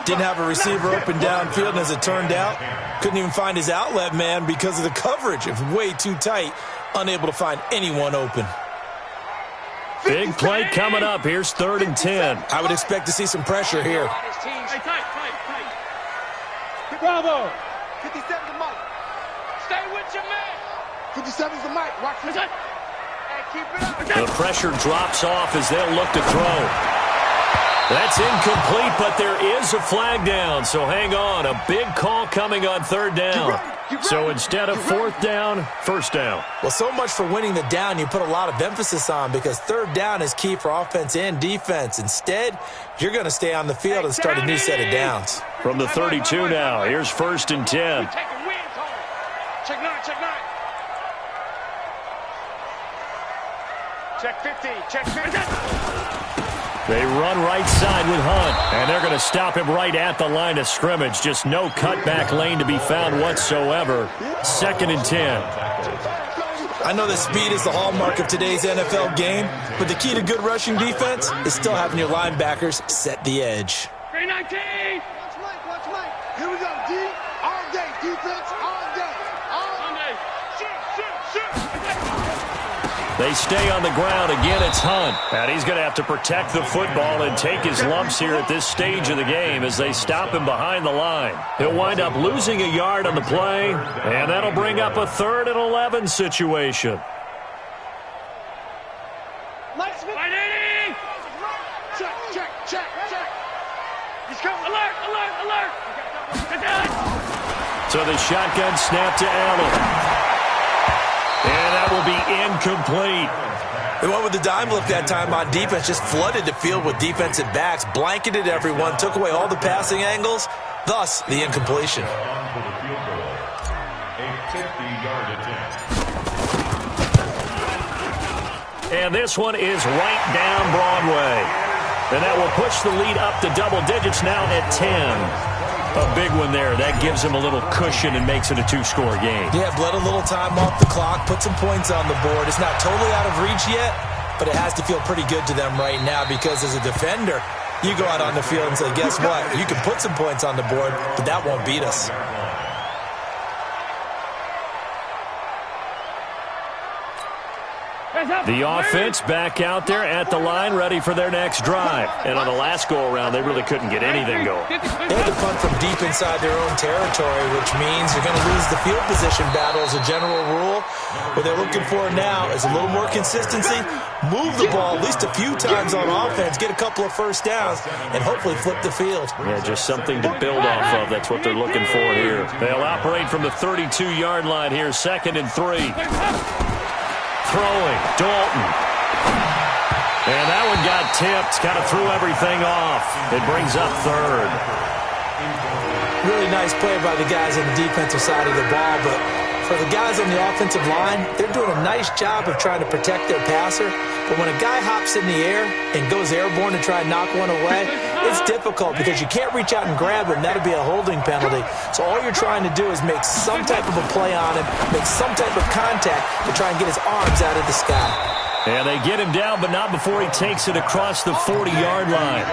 Didn't have a receiver open downfield, and as it turned out, couldn't even find his outlet man because of the coverage. It was way too tight, unable to find anyone open. Big play coming up. Here's 3rd and 10. I would expect to see some pressure here. Hey, tight. Bravo. 57's the Mike. Stay with your man. 57's the Mike. Watch this. Hey, keep it up. The pressure drops off as they'll look to throw. That's incomplete, but there is a flag down, so hang on. A big call coming on third down. So instead of fourth down, first down. Well, so much for winning the down you put a lot of emphasis on, because third down is key for offense and defense. Instead, you're going to stay on the field and start a new set of downs. From the 32 now, here's 1st and 10. Check 9, check 9. Check 50, check 50. They run right side with Hunt, and they're going to stop him right at the line of scrimmage. Just no cutback lane to be found whatsoever. 2nd and 10. I know that speed is the hallmark of today's NFL game, but the key to good rushing defense is still having your linebackers set the edge. 319. Watch Mike. Here we go, D. All day, defense, all day. All day. Shoot. They stay on the ground. Again, it's Hunt. And he's going to have to protect the football and take his lumps here at this stage of the game as they stop him behind the line. He'll wind up losing a yard on the play, and that'll bring up a 3rd and 11 situation. Check. He's coming. Alert. So the shotgun snap to Allen. And that will be incomplete. They went with the dime look that time on defense, just flooded the field with defensive backs, blanketed everyone, took away all the passing angles, thus the incompletion. And this one is right down Broadway. And that will push the lead up to double digits now at 10. A big one there. That gives him a little cushion and makes it a 2-score game. Yeah, bled a little time off the clock, put some points on the board. It's not totally out of reach yet, but it has to feel pretty good to them right now, because as a defender, you go out on the field and say, guess what? You can put some points on the board, but that won't beat us. The offense back out there at the line, ready for their next drive. And on the last go-around, they really couldn't get anything going. They had to punt from deep inside their own territory, which means you're going to lose the field position battle as a general rule. What they're looking for now is a little more consistency, move the ball at least a few times on offense, get a couple of first downs, and hopefully flip the field. Yeah, just something to build off of. That's what they're looking for here. They'll operate from the 32-yard line here, 2nd and 3. Throwing, Dalton. And that one got tipped, kind of threw everything off. It brings up 3rd. Really nice play by the guys on the defensive side of the ball, but for the guys on the offensive line, they're doing a nice job of trying to protect their passer. But when a guy hops in the air and goes airborne to try and knock one away, it's difficult because you can't reach out and grab him. That'll be a holding penalty. So all you're trying to do is make some type of a play on him, make some type of contact to try and get his arms out of the sky. And they get him down, but not before he takes it across the 40-yard line.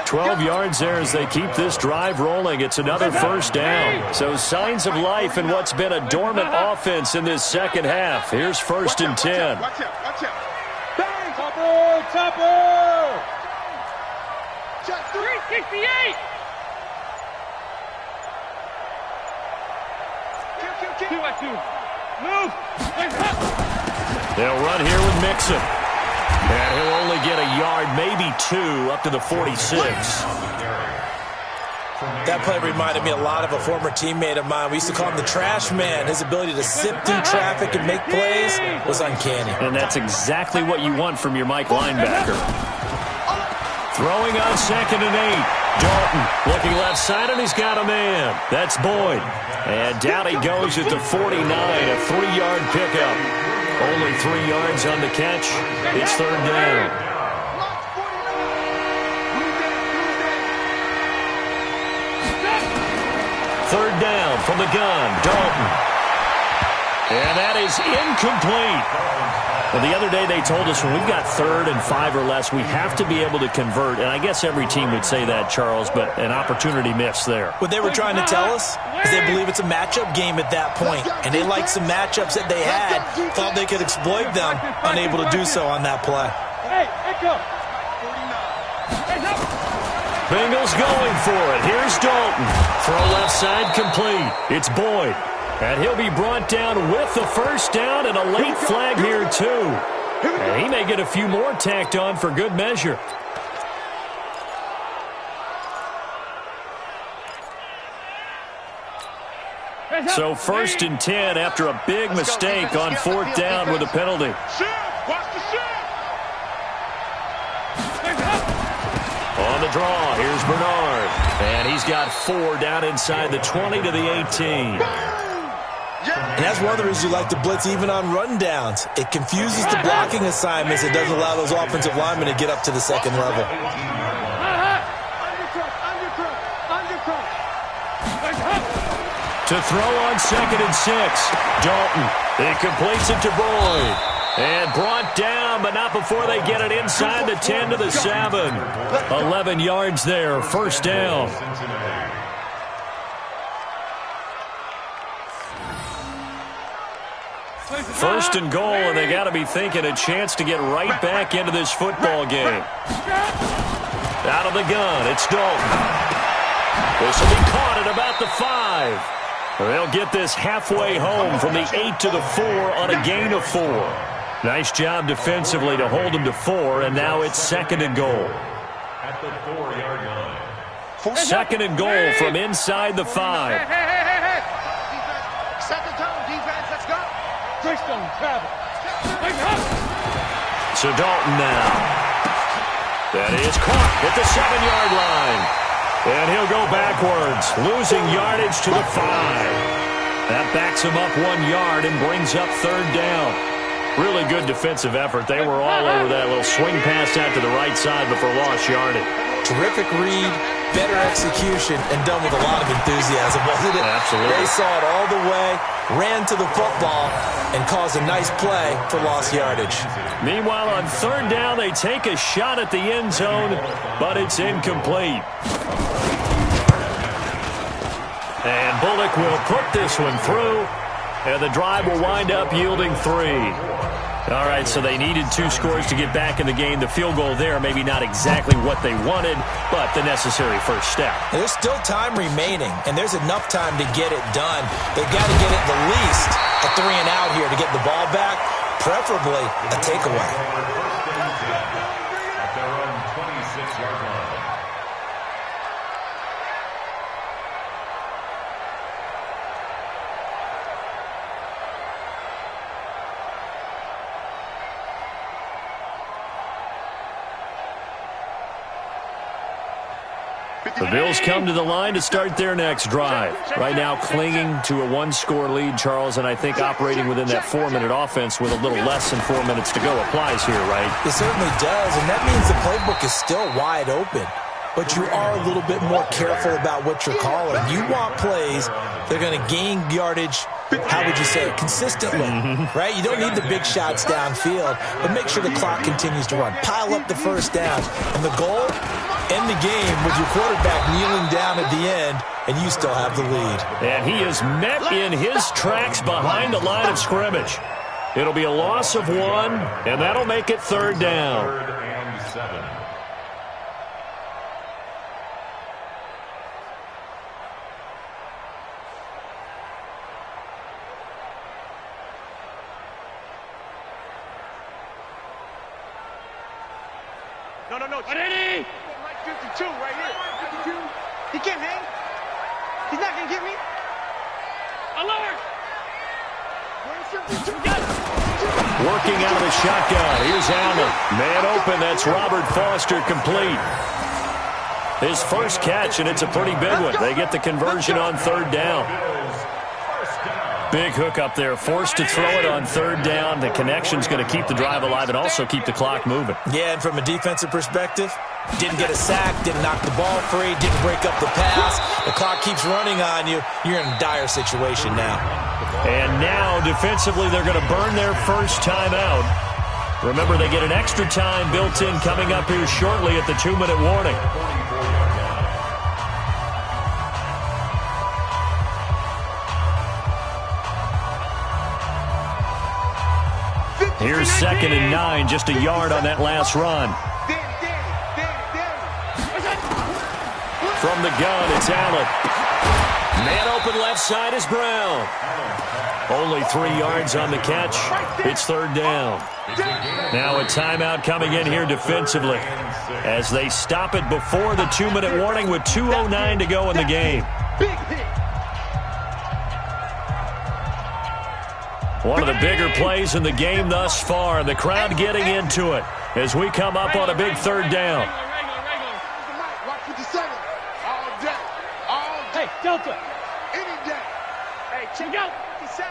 12 yards there as they keep this drive rolling. It's another first down. So signs of life in what's been a dormant offense in this second half. Here's 1st and 10. Watch out. Topper! Check 368! 2-2. Move! They'll run here with Mixon. And he'll only get a yard, maybe 2, up to the 46. That play reminded me a lot of a former teammate of mine. We used to call him the trash man. His ability to sift through traffic and make plays was uncanny. And that's exactly what you want from your Mike linebacker. Throwing on 2nd and 8. Dalton looking left side, and he's got a man. That's Boyd. And down he goes at the 49, a 3-yard pickup. Only 3 yards on the catch. It's 3rd down. 3rd down from the gun, Dalton. And that is incomplete. Well, the other day they told us when we've got 3rd and 5 or less, we have to be able to convert. And I guess every team would say that, Charles, but an opportunity missed there. What they were trying to tell us is they believe it's a matchup game at that point. And they liked some matchups that they had, thought they could exploit them, unable to do so on that play. Hey, go. Bengals going for it. Here's Dalton. Throw left side complete. It's Boyd. And he'll be brought down with the first down and a late flag here, too. And he may get a few more tacked on for good measure. So 1st and 10 after a big mistake on 4th down with a penalty. Watch the shift. On the draw, here's Bernard. And he's got 4 down inside the 20 to the 18. And that's one of the reasons you like to blitz even on rundowns. It confuses the blocking assignments. It doesn't allow those offensive linemen to get up to the second level. To throw on 2nd and 6. Dalton. He completes it to Boyd. And brought down, but not before they get it inside the 10 to the 7. 11 yards there, 1st down. First and goal, and they got to be thinking a chance to get right back into this football game. Out of the gun, it's Dalton. This will be caught at about the 5. They'll get this halfway home from the 8 to the 4 on a gain of 4. Nice job defensively to hold them to 4, and now it's 2nd and goal. At the 4-yard line. 2nd and goal from inside the 5. Set the tone, defense. Let's go. Touchdown, travel. So Dalton now. That is caught at the 7-yard line. And he'll go backwards, losing yardage to the 5. That backs him up 1 yard and brings up 3rd down. Really good defensive effort. They were all over that little swing pass out to the right side before lost yardage. Terrific read, better execution, and done with a lot of enthusiasm, wasn't it? Absolutely. They saw it all the way, ran to the football, and caused a nice play for lost yardage. Meanwhile, on 3rd down, they take a shot at the end zone, but it's incomplete. And Bullock will put this one through, and the drive will wind up yielding 3. All right, so they needed 2 scores to get back in the game. The field goal there, maybe not exactly what they wanted, but the necessary first step. There's still time remaining, and there's enough time to get it done. They've got to get it the least a 3 and out here to get the ball back, preferably a takeaway. At their own 26-yard line. The Bills come to the line to start their next drive. Right now clinging to a 1-score lead, Charles, and I think operating within that 4-minute offense with a little less than 4 minutes to go applies here, right? It certainly does, and that means the playbook is still wide open. But you are a little bit more careful about what you're calling. You want plays that are going to gain yardage, how would you say it, consistently, right? You don't need the big shots downfield, but make sure the clock continues to run. Pile up the first down. And the goal, end the game with your quarterback kneeling down at the end, and you still have the lead. And he is met in his tracks behind the line of scrimmage. It'll be a loss of 1, and that'll make it 3rd down. 3rd and 7. No. Ready? 52 right here. 52. He can't hang. He's not going to get me. Alert! Working out of the shotgun. Here's Allen. Man open. That's Robert Foster complete. His first catch, and it's a pretty big one. They get the conversion on 3rd down. Big hook up there. Forced to throw it on 3rd down. The connection's going to keep the drive alive and also keep the clock moving. Yeah, and from a defensive perspective, didn't get a sack, didn't knock the ball free, didn't break up the pass. The clock keeps running on you. You're in a dire situation now. And now, defensively, they're going to burn their first timeout. Remember, they get an extra time built in coming up here shortly at the 2-minute warning. Here's 2nd and 9, just a yard on that last run. From the gun, it's Allen. Man open left side is Brown. Only 3 yards on the catch. It's 3rd down. Now a timeout coming in here defensively as they stop it before the 2-minute warning with 2:09 to go in the game. One of the bigger plays in the game thus far, and the crowd getting into it as we come up on a big third down. Watch 57. All day. All day. Hey, Delta. Any day. Hey, check out 57.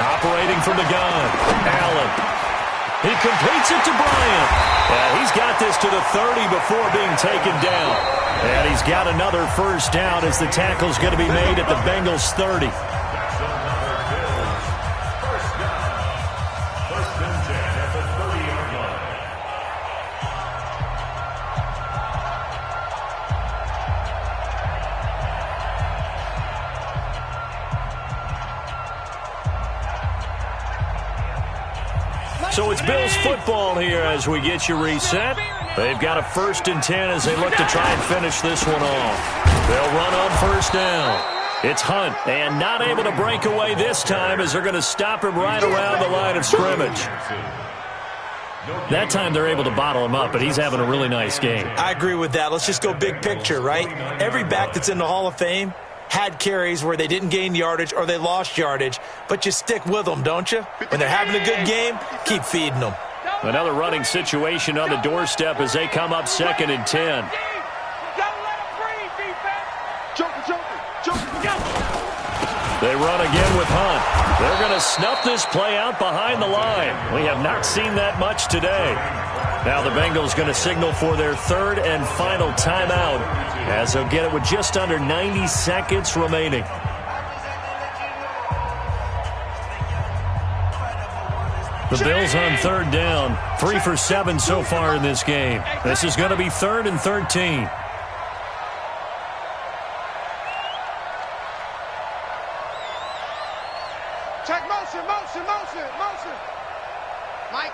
Operating from the gun. Allen. He completes it to Bryant. And he's got this to the 30 before being taken down. And he's got another first down as the tackle's going to be made at the Bengals 30. So it's Bills football here as we get you reset. They've got a 1st and 10 as they look to try and finish this one off. They'll run on first down. It's Hunt, and not able to break away this time as they're going to stop him right around the line of scrimmage. That time they're able to bottle him up, but he's having a really nice game. I agree with that. Let's just go big picture, right? Every back that's in the Hall of Fame had carries where they didn't gain yardage or they lost yardage, but you stick with them, don't you? When they're having a good game, keep feeding them. Another running situation on the doorstep as they come up 2nd and 10. They run again with Hunt. They're going to snuff this play out behind the line. We have not seen that much today. Now the Bengals going to signal for their 3rd and final timeout as they'll get it with just under 90 seconds remaining. The Bills on 3rd down, 3 for 7 so far in this game. This is going to be 3rd and 13. Check motion. Mike,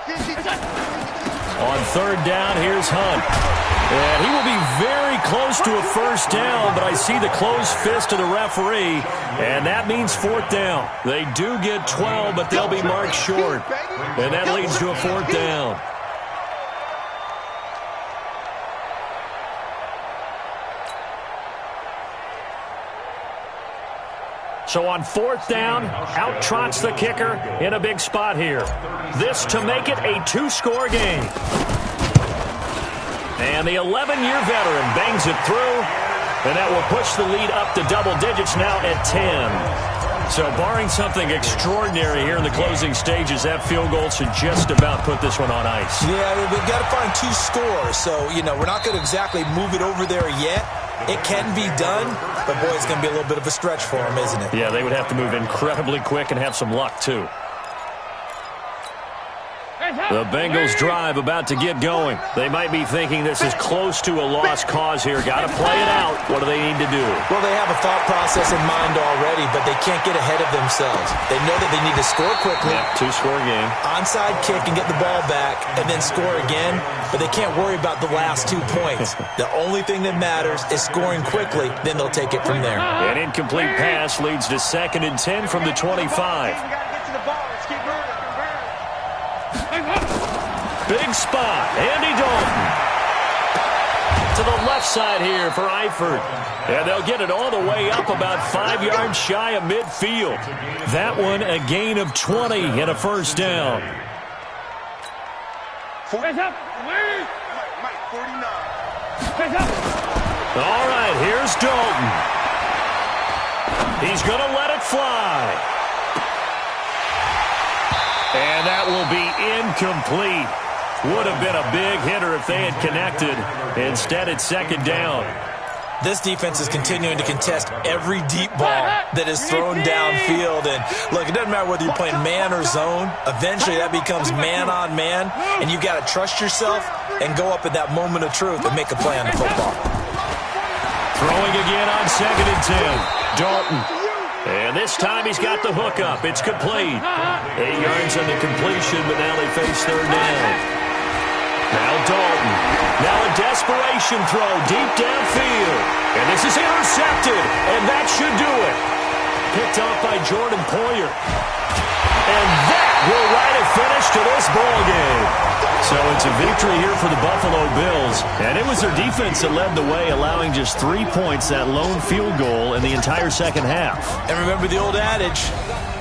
on 3rd down, here's Hunt. And he will be very close to a first down, but I see the closed fist of the referee, and that means 4th down. They do get 12, but they'll be marked short, and that leads to a 4th down. So on 4th down, out trots the kicker in a big spot here. This to make it a 2-score game. And the 11-year veteran bangs it through, and that will push the lead up to double digits now at 10. So barring something extraordinary here in the closing stages, that field goal should just about put this one on ice. Yeah, we've got to find 2 scores. So, we're not going to exactly move it over there yet. It can be done, but, boy, it's going to be a little bit of a stretch for them, isn't it? Yeah, they would have to move incredibly quick and have some luck, too. The Bengals drive about to get going. They might be thinking this is close to a lost cause here. Got to play it out. What do they need to do? Well, they have a thought process in mind already, but they can't get ahead of themselves. They know that they need to score quickly. Yep, 2-score game. Onside kick and get the ball back and then score again, but they can't worry about the last 2 points. The only thing that matters is scoring quickly, then they'll take it from there. An incomplete pass leads to 2nd and 10 from the 25. Big spot, Andy Dalton. To the left side here for Eifert. And they'll get it all the way up about 5 yards shy of midfield. That one a gain of 20 and a first down. Mike, 49. All right, here's Dalton. He's going to let it fly. And that will be incomplete. Would have been a big hitter if they had connected. Instead, it's 2nd down. This defense is continuing to contest every deep ball that is thrown downfield. And, look, it doesn't matter whether you're playing man or zone. Eventually, that becomes man-on-man, and you've got to trust yourself and go up at that moment of truth and make a play on the football. Throwing again on 2nd and 10. Dalton. And this time he's got the hook up. It's complete. 8 yards on the completion, but now they face 3rd down. Now Dalton. Now a desperation throw deep downfield. And this is intercepted. And that should do it. Picked off by Jordan Poyer. And that will write a finish to this ball game. So It's a victory here for the Buffalo Bills, and it was their defense that led the way, allowing just 3 points, that lone field goal in the entire second half. And remember the old adage,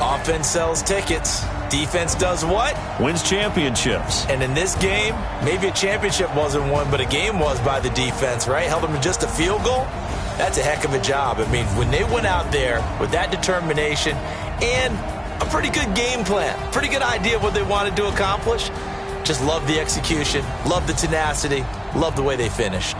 offense sells tickets. Defense does what? Wins championships. And in this game, maybe a championship wasn't won, but a game was by the defense, right? Held them to just a field goal. That's a heck of a job. I mean, when they went out there with that determination and a pretty good game plan, pretty good idea of what they wanted to accomplish, just love the execution, love the tenacity, love the way they finished.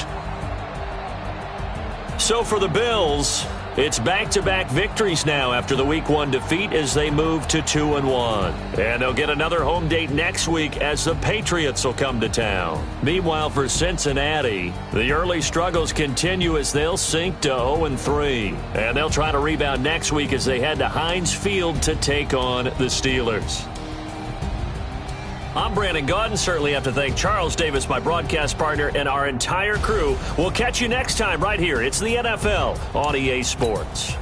So for the Bills, it's back-to-back victories now after the Week 1 defeat as they move to 2-1. And they'll get another home date next week as the Patriots will come to town. Meanwhile, for Cincinnati, the early struggles continue as they'll sink to 0-3. And they'll try to rebound next week as they head to Heinz Field to take on the Steelers. I'm Brandon Gaudin. Certainly have to thank Charles Davis, my broadcast partner, and our entire crew. We'll catch you next time right here. It's the NFL on EA Sports.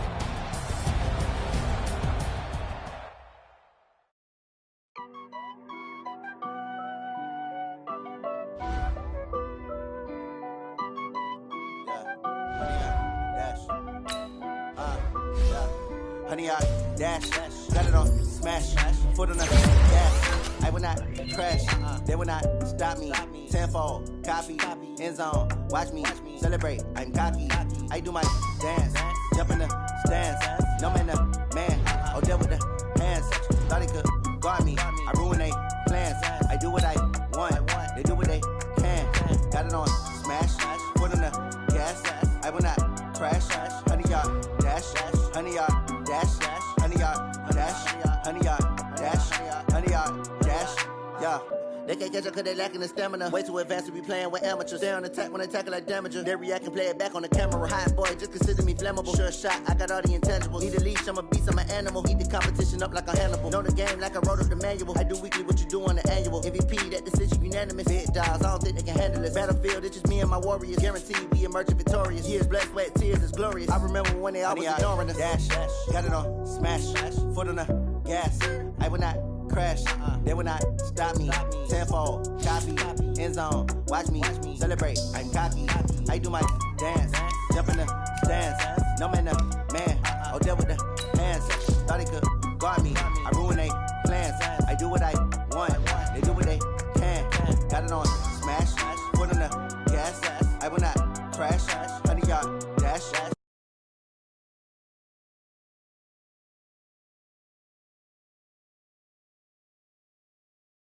Honey, I dash, got it on smash, foot on the gas. I will not crash, they will not stop me. Tenfold, copy, end zone, watch me celebrate. I'm cocky, I do my dance, jump in the stands. No man, the man, oh, deal with the hands. Thought he could guard me, I ruin they plans. I do what I want, they do what they can. Got it on smash, foot on the gas. I will not crash, honey, y'all dash, honey, y'all dash, honey, y'all dash, honey, y'all dash, honey, y'all dash, yeah. They can't catch up cause they lacking the stamina. Way too advanced to be playing with amateurs. Stay on attack when they tackle like damager. They react and play it back on the camera. Hot boy, just consider me flammable. Sure shot, I got all the intangibles. Need a leash, I'm a beast, I'm an animal. Eat the competition up like a Hannibal. Know the game like I wrote up the manual. I do weekly what you do on the annual. MVP, that decision unanimous. Big dogs, I don't think they can handle it. Battlefield, it's just me and my warriors. Guaranteed we emerge victorious. Years, blood, sweat, tears, is glorious. I remember when they always ignoring us. Dash, got it on smash, foot on the gas. I will not crash, they will not stop me. Tenfold, copy, end zone, watch me celebrate. I'm cocky, I do my dance, jump in the stands. No man, the man, oh, deal with the hands. Thought he could guard me, I ruin they plans. I do what I want, they do what they can. Got it on smash, foot on the gas. I will not crash.